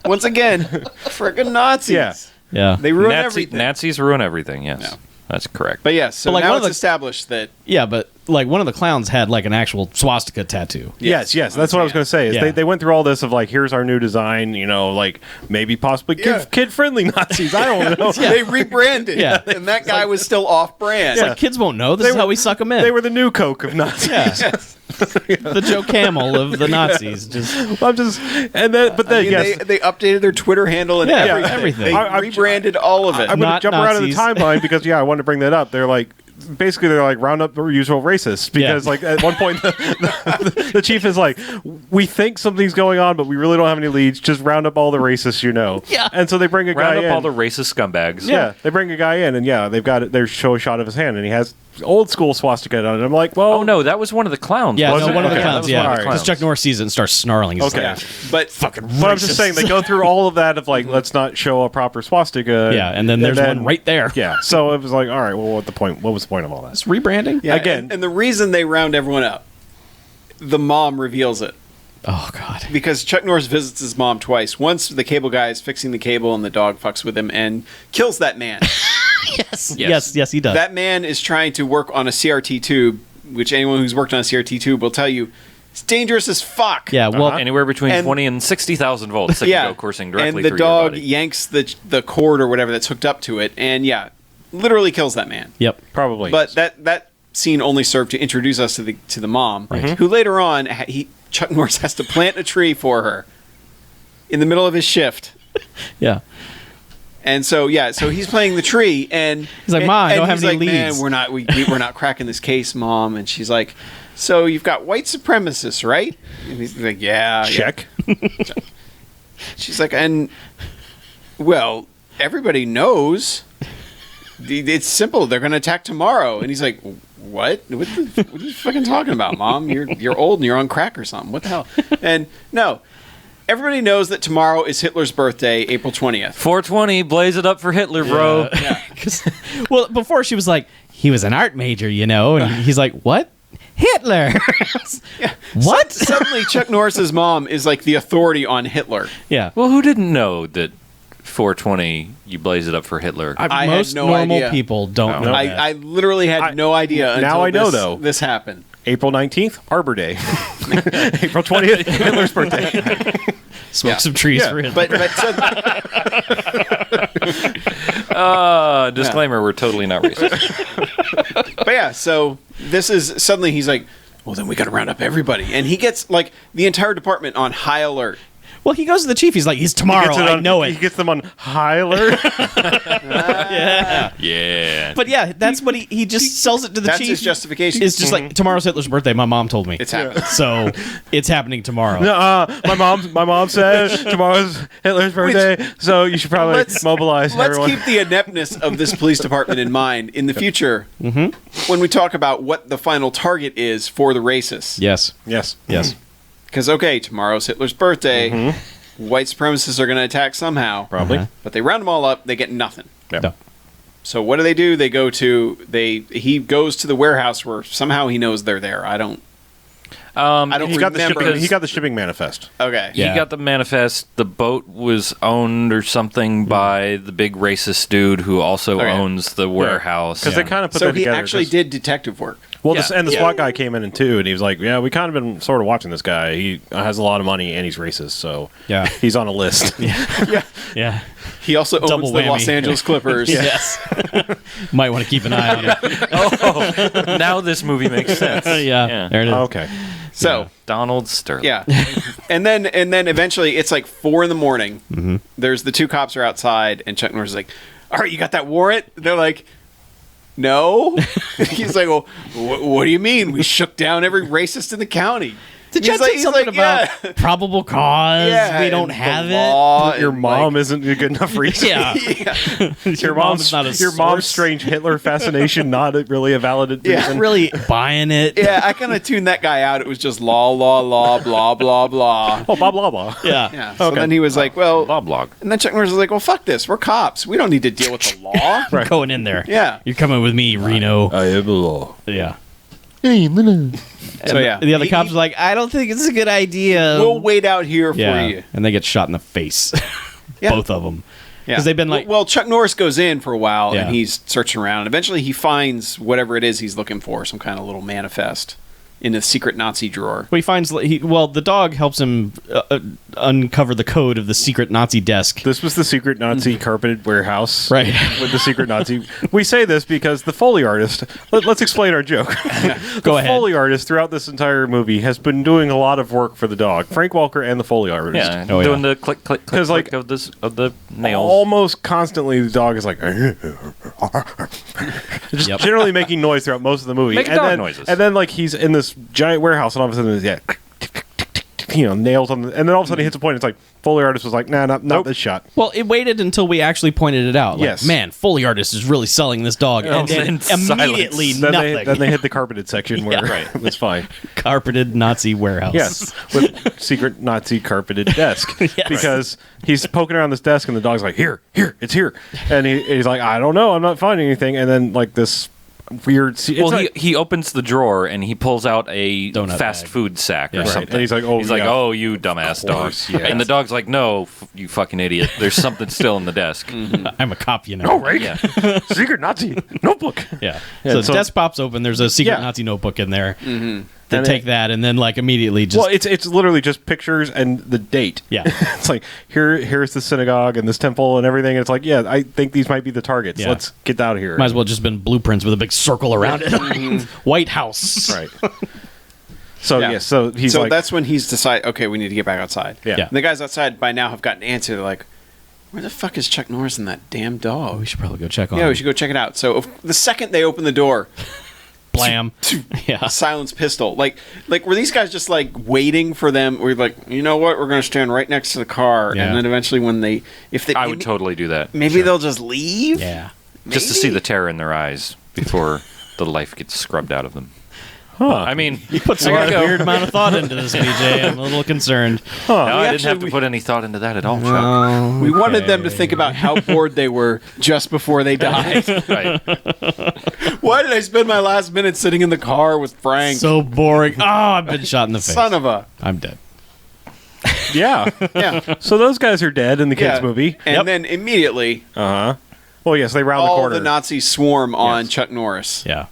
Once again, friggin' Nazis. Yeah. Yeah. They ruin everything. Nazis ruin everything. Yes, Yeah. that's correct. But yes, so But, like, now one it's of the- established that Yeah, but like one of the clowns had like an actual swastika tattoo. Yes, that's what I was going to say. Is Yeah. they went through all this of like, here's our new design, like maybe possibly kid-friendly Nazis. I don't know. They rebranded. Yeah. And that guy was still off-brand. Like kids won't know. This is how we suck them in. They were the new Coke of Nazis. Yeah. The Joe Camel of the Nazis. Just I'm just, and then, but I then mean, yes, they updated their Twitter handle and Yeah, everything. everything. They rebranded all of it. I'm going to Not jump around in the Nazis. timeline because I wanted to bring that up. They're like. Basically, they're like round up the usual racists because, like, at one point, the chief is like, "We think something's going on, but we really don't have any leads. Just round up all the racists, Yeah. And so they bring a guy Round up in. all the racist scumbags. yeah, they bring a guy in, and they've got it. They show a shot of his hand, and he has old school swastika on it. I'm like, well, Oh no, that was one of the clowns. yeah, wasn't no, it? one of the Okay, that clowns. was Yeah, one of the because clowns. Chuck Norris sees it and starts snarling. He's Okay. like, But fucking. But I'm just saying they go through all of that of like, let's not show a proper swastika. Yeah, and then there's one right there. Yeah, so it was like, all right, well, what was the point of all that? It's rebranding. yeah, again- and the reason they round everyone up, the mom reveals it. Oh God. Because Chuck Norris visits his mom twice. Once the cable guy is fixing the cable and the dog fucks with him and kills that man. Yes, he does. That man is trying to work on a CRT tube, which anyone who's worked on a CRT tube will tell you it's dangerous as fuck. yeah. Well, Anywhere between And- 20 and 60,000 volts that Yeah. can go coursing directly and the through dog your body. yanks the cord or whatever that's hooked up to it, and literally kills that man. yep. Probably. But that scene only served to introduce us to the mom, who later on Chuck Norris has to plant a tree for her in the middle of his shift. Yeah. And so he's playing the tree, and He's like, "Ma, I and don't have he's any like, leads." Man, we're not cracking this case, Mom." And she's like, "So you've got white supremacists, right?" And he's like, "Yeah." check. She's like, "And well, everybody knows. It's simple. They're going to attack tomorrow." And he's like, "What? What are you fucking talking about, Mom? You're old and you're on crack or something. What the hell?" And no. Everybody knows that tomorrow is Hitler's birthday, April 20th. 420, blaze it up for Hitler, bro. Well, before she was like, he was an art major, and he's like, what? Hitler. What? Suddenly, Chuck Norris's mom is like the authority on Hitler. Yeah. Well, who didn't know that 420, you blaze it up for Hitler? I had Most no normal idea. people don't know that. I literally had no idea until now I know, though. this happened. April 19th, Arbor Day. April 20th, Hitler's birthday. Smoke some trees for him. But Disclaimer, we're totally not racist. but yeah, so this is suddenly he's like, well, then we got to round up everybody, and he gets like the entire department on high alert. Well, he goes to the chief. He's like, he's tomorrow. I know He it. gets them on high alert. Yeah. Yeah. But yeah, that's what he just sells it to the That's chief. his justification. It's just like, tomorrow's Hitler's birthday. My mom told me. It's happening. So it's happening tomorrow. My mom said tomorrow's Hitler's birthday, so you should probably mobilize Let's everyone. keep the ineptness of this police department in mind in the future when we talk about what the final target is for the racists. Yes. Yes. Yes. Because, okay, tomorrow's Hitler's birthday. White supremacists are going to attack somehow. Probably. But they round them all up. They get nothing. Yeah. No. So what do? They go to... He goes to the warehouse where somehow he knows they're there. I don't He got remember. the shipping manifest. Okay. Yeah. He got the manifest. The boat was owned or something by the big racist dude who also Okay. owns the warehouse. Because they kind of put So that he together. actually did detective work. Well, Yeah. the SWAT guy came in too, and he was like, "Yeah, we kind of been sort of watching this guy. He has a lot of money, and he's racist, so Yeah. he's on a list." Yeah. He also owns Double the whammy. Los Angeles Clippers. Yes. Might want to keep an eye on it. now this movie makes sense. Yeah. There it is. Okay. So, Donald Sterling. yeah. and then eventually it's like 4 a.m. There's the two cops are outside, and Chuck Norris is like, "All right, you got that warrant?" They're like, "No." He's like, "Well, what do you mean? We shook down every racist in the county." The He's judge like- said he's something like, about yeah. probable cause. Yeah, we don't and the have it. law Your and, mom like, isn't a good enough reason. Yeah. Your mom's not a your mom's source. strange Hitler fascination not really a valid Yeah. reason. Really buying it. Yeah, I kind of tuned that guy out. It was just law, blah, blah, blah. Oh, blah blah blah. Yeah. Yeah. So Okay. then he was like, well, Bob Log. and then Chuck Norris was like, well, fuck this. We're cops. We don't need to deal with the law. Right. Going in there. Yeah. You're coming with me, Reno. I am the law. Yeah. So yeah. The other cops are like, I don't think it's a good idea. We'll wait out here for yeah. you. And they get shot in the face. Yeah. Both of them. because they've been like, well, Chuck Norris goes in for a while Yeah. and he's searching around. And eventually, he finds whatever it is he's looking for, some kind of little manifest in a secret Nazi drawer. he finds the dog helps him uncover the code of the secret Nazi desk. This was the secret Nazi carpeted warehouse. Right. With the secret Nazi. We say this because the Foley artist, let's explain our joke. Go ahead. The Foley artist throughout this entire movie has been doing a lot of work for the dog. Frank Walker and the Foley artist. Yeah, Oh, doing yeah. the click, click, click, 'Cause, like, click of the nails. Almost constantly, the dog is like, just Yep. generally making noise throughout most of the movie. Making and dog then, noises. And then, like, he's in this giant warehouse, and all of a sudden, nails on the, and then all of a sudden he hits a point. It's like Foley artist was like, nah, not this shot. Well, it waited until we actually pointed it out. Like, Yes. man, Foley artist is really selling this dog, and then immediately silence. nothing. Then they hit the carpeted section where Yeah. it was fine. Carpeted Nazi warehouse. Yes, with secret Nazi carpeted desk. Because he's poking around this desk and the dog's like, here, it's here. And he's like, I don't know, I'm not finding anything. And then like this weird... It's Well, like, he opens the drawer and he pulls out a Donut fast bag. food sack or Yeah. Right. something. And he's like, oh, yeah. oh, you dumbass dog. course, yes. And the dog's like, no, you fucking idiot. There's something still in the desk. I'm a cop, you know. oh, right? Yeah. Secret Nazi notebook. Yeah. Yeah, So so- the desk pops open. There's a secret Yeah. Nazi notebook in there. Mm-hmm. They And take that and then like immediately just Well, it's literally just pictures and the date. Yeah. It's like, here's the synagogue and this temple and everything. And it's like, yeah, I think these might be the targets. Yeah. Let's get out of here. might as well just been blueprints with a big circle around it. White House. Right. So, Yeah. yeah, so he's So like... that's when he's decided, okay, we need to get back outside. Yeah. Yeah. And the guys outside by now have gotten an answer. They're like, where the fuck is Chuck Norris and that damn dog? We should probably go check on Yeah, him. we should go check it out. So the second they open the door, Blam. Yeah. a silenced pistol. Like were these guys just like waiting for them? We're like, you know what? We're going to stand right next to the car, Yeah. and then eventually when if they, I would totally do that. maybe they'll just leave. Yeah. Just to see the terror in their eyes before the life gets scrubbed out of them. Huh. I mean, Puts a I gotta weird amount of thought into this, BJ. I'm a little concerned. No, I didn't have actually- to put any thought into that at all, Chuck. We wanted them to think about how bored they were just before they died. Right. Why did I spend my last minute sitting in the car with Frank? So boring. Oh, I've been shot in the face. Son of a. I'm dead. Yeah. Yeah. So those guys are dead in the kids' Yeah. movie. And then immediately, Uh-huh. Well, yes, they round the all corner. the Nazis swarm on Yes. Chuck Norris. Yeah.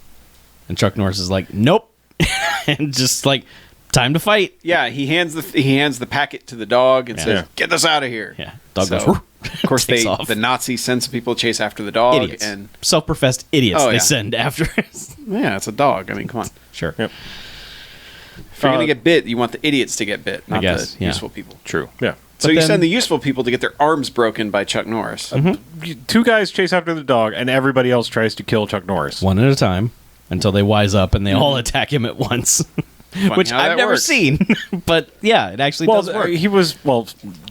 And Chuck Norris is like, nope. And just like, time to fight. Yeah, he hands the packet to the dog and Yeah. says, Yeah. "Get this out of here." Yeah. Dog So, goes, "Woof." Of course, Takes off. the Nazis send some people to chase after the dog, Idiots. and Self-professed idiots Oh, they yeah. send after us. yeah, it's a dog. I mean, come on. Sure. Yep. If you're gonna get bit, you want the idiots to get bit, not guess, the yeah. useful people. True. Yeah. So But you then- send the useful people to get their arms broken by Chuck Norris. Two guys chase after the dog, and everybody else tries to kill Chuck Norris. One at a time until they wise up and they all attack him at once. Which how I've that never works. seen. But yeah, it actually Well, does work.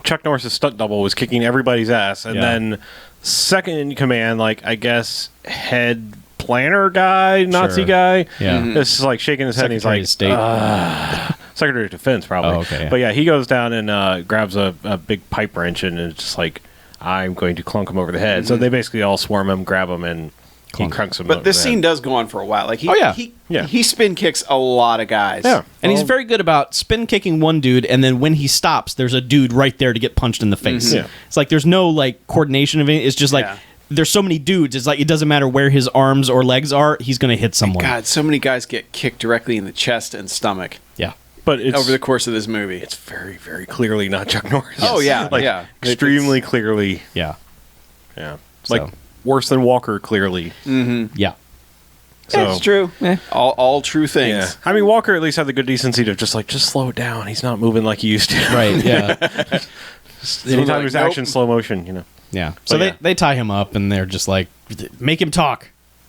Chuck Norris's stunt double was kicking everybody's ass, and Yeah. then second in command, like, I guess, head planner guy, Nazi Sure. guy, Yeah. is just like shaking his head, and he's Secretary like, of State. Secretary of Defense, probably. Oh, okay, yeah. But yeah, he goes down and grabs a big pipe wrench and is just like, I'm going to clunk him over the head. So they basically all swarm him, grab him, and he crunks him over But this the scene head. does go on for a while. Like he, Oh, yeah. Yeah. he spin kicks a lot of guys. Yeah. And he's very good about spin kicking one dude, and then when he stops, there's a dude right there to get punched in the face. Yeah. It's like there's no like coordination of it. It's just like Yeah. there's so many dudes. It's like it doesn't matter where his arms or legs are. He's going to hit someone. God, so many guys get kicked directly in the chest and stomach Yeah. But it's over the course of this movie. it's very, very clearly not Chuck Norris. Oh, yeah, like, yeah. extremely clearly. Yeah. Yeah, So- like worse than Walker, clearly. Yeah. So, That's true. All true things. Yeah, I mean Walker at least had the good decency to just slow it down. He's not moving like he used to. Right. Yeah. Anytime like, there's nope. action, slow motion, Yeah. So But yeah. they tie him up and they're just like, make him talk,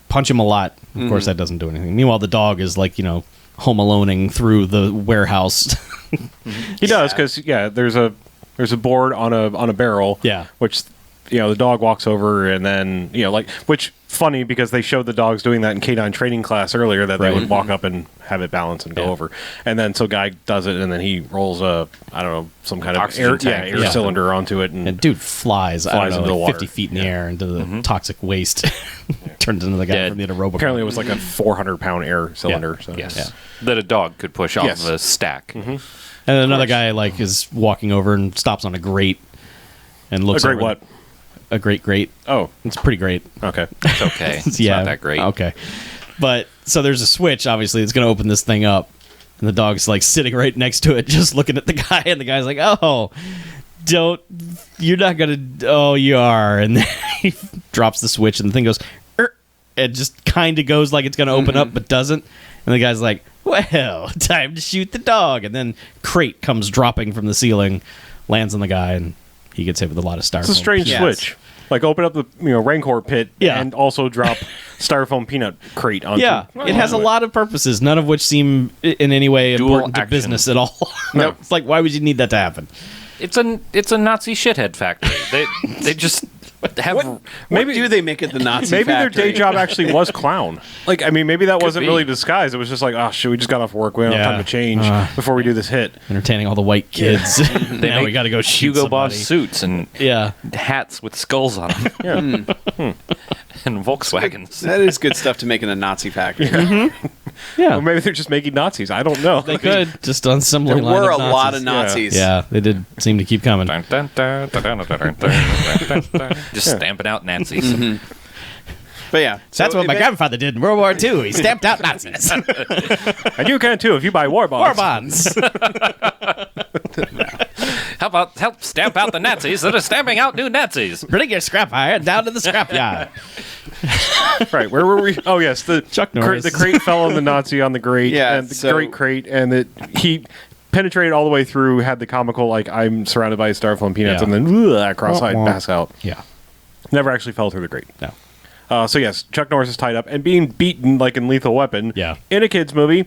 punch him a lot. Of course, that doesn't do anything. Meanwhile, the dog is like, home aloneing through the warehouse. He does because there's a board on a barrel. Yeah. which the dog walks over and then which funny because they showed the dogs doing that in K9 training class earlier that they Right. would walk up and have it balance and go Yeah. over, and then so guy does it and then he rolls some kind of Oxygen air tank. air Yeah. cylinder onto it and And dude flies, I don't know, into the like water. 50 feet in the air into the toxic waste. Turns into the guy Dead. from the Robocop. apparently it was like a 400-pound air cylinder. So Yes. Yeah. That a dog could push off Yes. of a stack. And then another guy like is walking over and stops on a grate and looks a great over. what? a great. Oh, It's pretty great. okay. It's okay. It's not that great. Okay. But so there's a switch, obviously, that's going to open this thing up. And the dog's like sitting right next to it, just looking at the guy. And the guy's like, oh, you're not going to, oh, you are. And then he drops the switch and the thing goes, it just kind of goes like it's going to open up, but doesn't. And the guy's like, well, time to shoot the dog. And then crate comes dropping from the ceiling, lands on the guy, and he gets hit with a lot of styrofoam. It's a strange Yes. switch. Like open up the Rancor pit Yeah. and also drop styrofoam peanut crate onto. Yeah, it has a lot of purposes, none of which seem in any way Dual important to action. business at all. No. It's like, why would you need that to happen? It's a Nazi shithead factory. They just have Maybe do they make it the Nazi Maybe their factory? day job actually was clown. Like, I mean, maybe that wasn't be. really disguised. It was just like, oh, shit, we just got off work. We don't have Yeah. time to change before we do this hit. Entertaining all the white kids. they now make we got to go shoot Hugo somebody. Boss suits and Yeah, hats with skulls on them Yeah. and Volkswagens. That is good stuff to make in a Nazi factory. yeah. Or maybe they're just making Nazis. I don't know. They could just on similar There line were of a lot of Nazis. Nazis. Yeah, they did seem to keep coming. Dun, dun, dun, dun, dun, dun, dun, dun, dun, dun. Just stamping out Nazis. But yeah, That's what my grandfather did in World War II. He stamped out Nazis. And you can too if you buy war bonds. War bonds. How about help stamp out the Nazis that are stamping out new Nazis? Bring your scrap iron down to the scrap yard. Right, where were we? Oh, yes, the Chuck Norris. the crate fell on the Nazi on the grate, Yeah, and the so- grate crate, and he penetrated all the way through, had the comical, like, I'm surrounded by styrofoam peanuts, Yeah. and then cross-eyed Wah, wah. pass out. Yeah. Never actually fell through the grate. No. So yes, Chuck Norris is tied up and being beaten like in Lethal Weapon. Yeah. In a kids movie,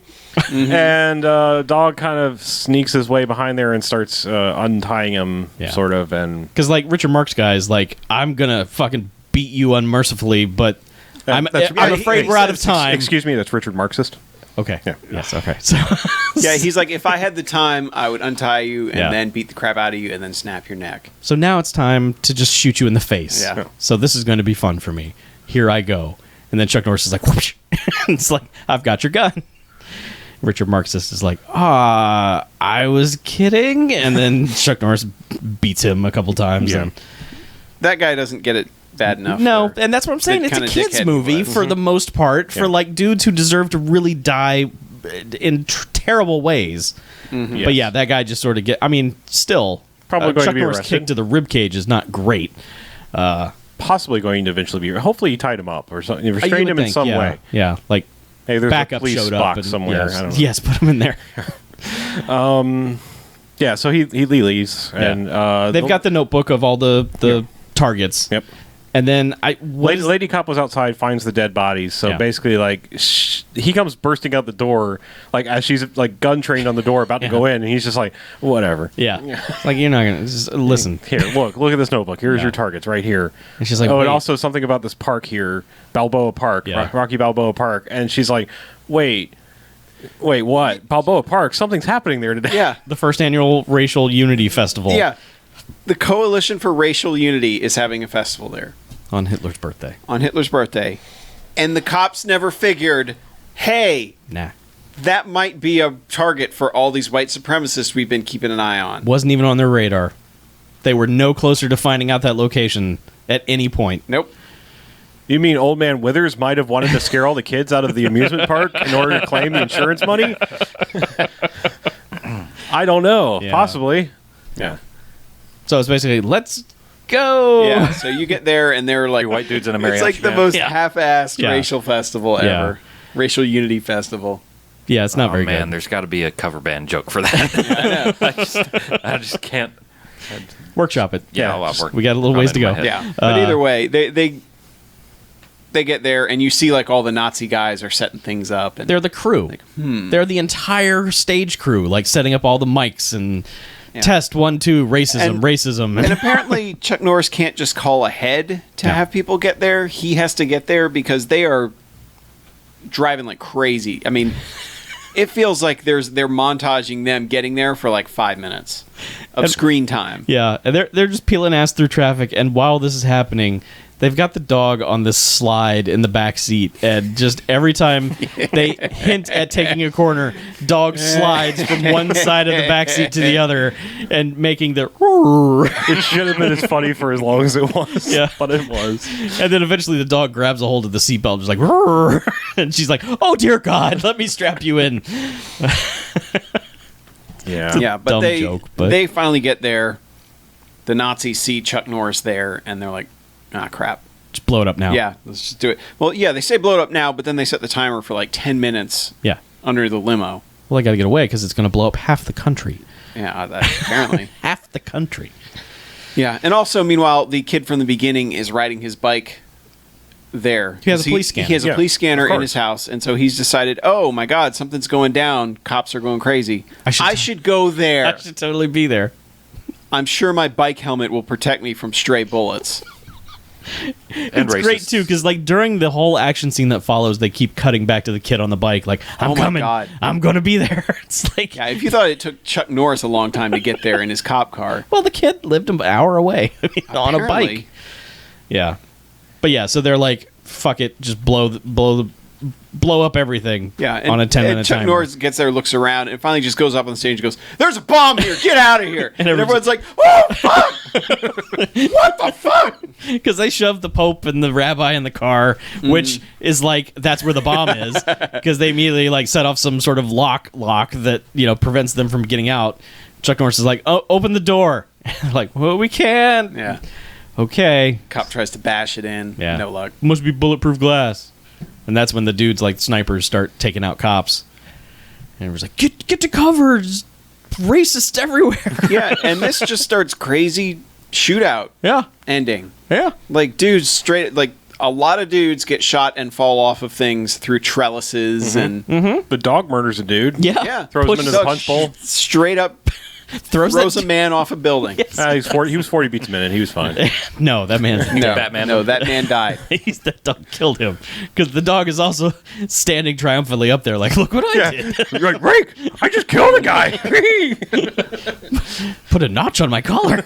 and dog kind of sneaks his way behind there and starts untying him, Yeah. sort of, and Because, like, Richard Marx guy is like, I'm going to fucking beat you unmercifully, but I'm afraid we're out of time. Excuse me, that's Richard Marxist. Okay. Yeah. Yes, okay. So, Yeah, he's like, if I had the time, I would untie you and Yeah. then beat the crap out of you and then snap your neck. so now it's time to just shoot you in the face. Yeah. So this is going to be fun for me. Here I go. And then Chuck Norris is like, whoosh. It's like, I've got your gun. Richard Marxist is like, I was kidding. And then Chuck Norris beats him a couple times. Yeah. And That guy doesn't get it bad enough. no, for and that's what I'm saying. the It's a kinda kids dickhead he movie was. for the most part, for like dudes who deserve to really die in terrible ways. But yeah, that guy just sort of I mean, still, Probably going Chuck to be Norris' arrested. kick to the rib cage is not great. Possibly going to eventually be. Hopefully, he tied him up or something. He You restrained would him in think, some yeah. way. Yeah, like Hey, there's backup a police showed up box and somewhere. Yes, I don't know. yes, put him in there. Yeah, so he leaves, and They've got the notebook of all the targets. Yep. And then Lady Cop was outside, finds the dead bodies. So Yeah. basically, like, he comes bursting out the door, like, as she's, like, gun trained on the door, about to go in, and he's just like, whatever. Yeah. Like, you're not going to just listen. Here, look at this notebook. Here's Yeah. your targets right here. And she's like, oh, wait. and also something about this park here, Balboa Park, Yeah. Rocky Balboa Park. And she's like, wait, what? Balboa Park? Something's happening there today. Yeah. The first annual Racial Unity Festival. Yeah. The Coalition for Racial Unity is having a festival there On Hitler's birthday. on Hitler's birthday. And the cops never figured, hey, Nah. that might be a target for all these white supremacists we've been keeping an eye on. Wasn't even on their radar. They were no closer to finding out that location at any point. Nope. You mean Old Man Withers might have wanted to scare all the kids out of the amusement park in order to claim the insurance money? I don't know. Yeah. Possibly. Yeah. So it's basically, let's go. Yeah, so you get there and they're like, Your white dudes in a it's like mariachi the band. most Yeah. half-assed Yeah. racial festival Yeah. ever. Racial Unity Festival. Yeah, it's not Oh very man, good. there's got to be a cover band joke for that. I just can't. Workshop it. Yeah, I'll work We got a little on ways it to in go. my head. Yeah, but either way, they get there and you see like all the Nazi guys are setting things up. And They're the crew. They're the entire stage crew, like setting up all the mics and test 1, 2, racism, racism. and apparently Chuck Norris can't just call ahead to Yeah. have people get there. He has to get there because they are driving like crazy. I mean, it feels like they're montaging them getting there for like 5 minutes. of screen time. Yeah, and they're just peeling ass through traffic, and while this is happening, they've got the dog on this slide in the back seat, and just every time they hint at taking a corner, dog slides from one side of the back seat to the other, and making the. It should have been as funny for as long as it was. Yeah. But it was. And then eventually the dog grabs a hold of the seatbelt, just like, and she's like, "Oh dear God, let me strap you in." Yeah. Yeah, but dumb they joke, but- they finally get there. The Nazis see Chuck Norris there, and they're like, "Ah, crap." Just blow it up now. Yeah, let's just do it. Well, yeah, they say blow it up now, but then they set the timer for like 10 minutes Yeah. under the limo. Well, I got to get away because it's going to blow up half the country. Yeah, that, apparently. Half the country. Yeah, and also, meanwhile, the kid from the beginning is riding his bike there. He has a police scanner. He has a Yeah, police scanner of in course. his house, and so he's decided, oh my God, something's going down. Cops are going crazy. I I should go there. I should totally be there. I'm sure my bike helmet will protect me from stray bullets. And It's great too because like during the whole action scene that follows, they keep cutting back to the kid on the bike, like I'm Oh my coming, God. I'm gonna be there. It's like, Yeah, if you thought it took Chuck Norris a long time to get there in his cop car, well, the kid lived an hour away on a apparently. bike. Yeah, but yeah, so they're like, fuck it, just blow up everything. Yeah, on a 10-minute Chuck timer. Norris gets there, looks around, and finally just goes up on the stage and goes, "There's a bomb here! Get out of here!" And everyone's like, "Oh fuck! What the fuck?" Because they shoved the Pope and the rabbi in the car, which is like that's where the bomb is. Because they immediately like set off some sort of lock that prevents them from getting out. Chuck Norris is like, "Oh, open the door!" Like, well, we can't. Yeah, Okay. cop tries to bash it in. Yeah. No luck. Must be bulletproof glass. And that's when the dudes like snipers start taking out cops. And it was like, get to cover. There's racist everywhere. Yeah, and this just starts crazy shootout Yeah. ending. Yeah. Like dudes straight like a lot of dudes get shot and fall off of things through trellises and The dog murders a dude. Yeah. yeah, Throws him Pushes into the Dog punch bowl. straight up Throws a man off a building. He was 40 beats a minute. He was fine. No, that man's No, Batman. No, that man died. that dog killed him. Because the dog is also standing triumphantly up there like, look what I did. You're like, Rake, I just killed a guy. Put a notch on my collar.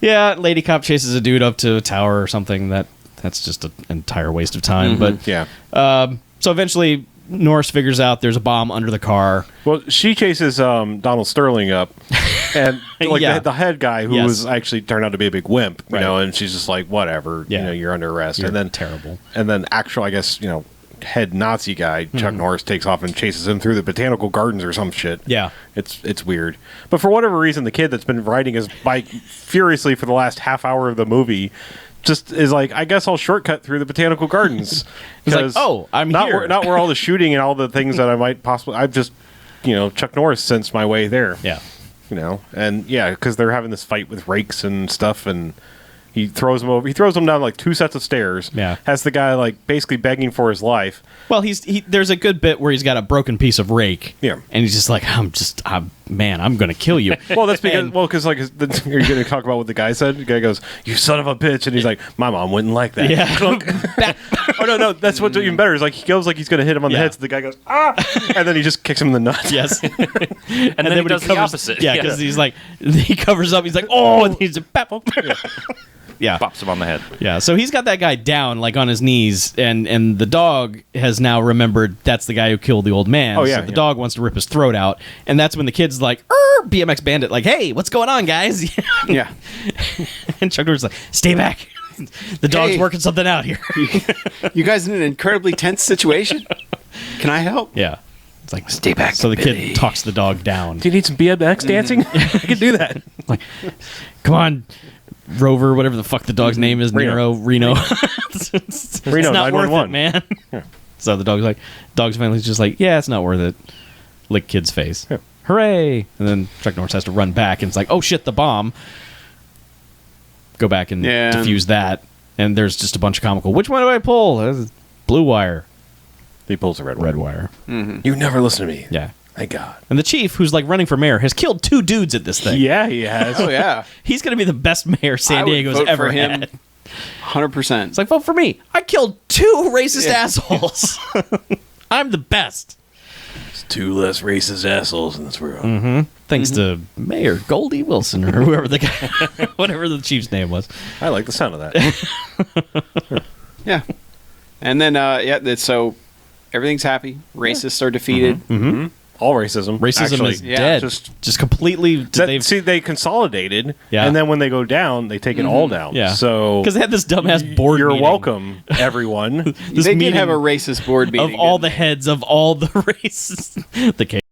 Yeah, lady cop chases a dude up to a tower or something. That's just an entire waste of time. But Yeah. so eventually Norris figures out there's a bomb under the car. Well, she chases Donald Sterling up, and like Yeah. the head guy who Yes. was actually turned out to be a big wimp, you Right. know, and she's just like, whatever, Yeah. you're under arrest, You're and then terrible. and then actual, I guess, head Nazi guy Chuck Norris takes off and chases him through the botanical gardens or some shit. Yeah. It's weird, but for whatever reason, the kid that's been riding his bike furiously for the last half hour of the movie just is like, I guess I'll shortcut through the botanical gardens. He's like, 'Cause "Oh, I'm not here." Where, not where all the shooting and all the things that I might possibly. I've just, Chuck Norris sensed my way there. Yeah. And yeah, because they're having this fight with rakes and stuff, and he throws him over. He throws him down like 2 sets of stairs. Yeah. Has the guy like basically begging for his life. Well, there's a good bit where he's got a broken piece of rake. Yeah. And he's just like, I'm going to kill you. Well, that's because And- because like you're going to talk about what the guy said. The guy goes, "You son of a bitch," and he's like, "My mom wouldn't like that." Yeah. Oh no, that's what's even better. Is like he goes like he's going to hit him on the Yeah. head. So the guy goes, "Ah," and then he just kicks him in the nuts. Yes. And then he when does the covers- opposite. Yeah, because he's like, he covers up. He's like, oh, and he's a pep. Yeah. Pops him on the head. Yeah. So he's got that guy down, like on his knees, and the dog has now remembered that's the guy who killed the old man. Oh, yeah, So the yeah. dog wants to rip his throat out, and that's when the kid's like, BMX Bandit, like, hey, what's going on, guys? Yeah. And Chuck Norris is like, stay back. The dog's Hey. working something out here. You guys in an incredibly tense situation? Can I help? Yeah. It's like, stay back. So the kid talks the dog down. Do you need some BMX dancing? I can do that. Like, come on, Rover, whatever the fuck the dog's name is, Reno. Reno. It's Reno, not worth it, 911. man. So the dog's family's just like, yeah, it's not worth it. Lick kid's face. Yeah. Hooray! And then Chuck Norris has to run back, and it's like, oh shit, the bomb. Go back and Yeah. defuse that. And there's just a bunch of comical. Which one do I pull? Blue wire. He pulls a red Wire. You never listen to me. Yeah. Thank God. And the chief, who's like running for mayor, has killed 2 dudes at this thing. Yeah, he has. Oh yeah. He's going to be the best mayor San I would Diego's vote ever for him. had. 100%. It's like, vote for me. I killed 2 racist Yeah. assholes. I'm the best. It's 2 less racist assholes in this world. thanks to Mayor Goldie Wilson or whoever the guy, whatever the chief's name was. I like the sound of that. Yeah. And then, so everything's happy. Racists are defeated. All racism. Racism actually. is dead. Just completely. See, they consolidated, Yeah. and then when they go down, they take it all down. Yeah. So because they had this dumbass board. You're meeting. welcome, everyone. This They did meeting have a racist board meeting. of all didn't the they? heads of all the races. The